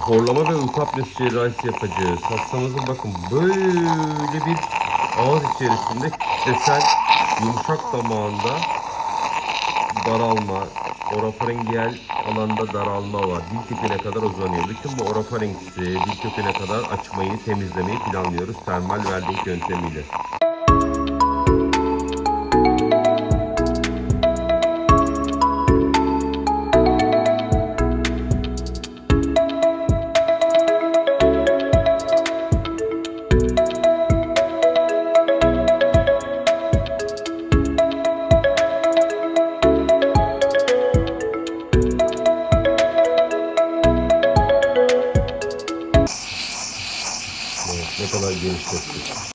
horlama ve uyku apnesi cerrahisi yapacağız. Hastamızın bakın böyle bir ağız içerisinde kitlesel yumuşak damağında daralma, orofaringiyel alanda daralma var. Dil köküne kadar uzanıyor. Bütün bu orofaringsi dil köküne kadar açmayı, temizlemeyi planlıyoruz termal verdik yöntemiyle. Ne kadar genişlettik.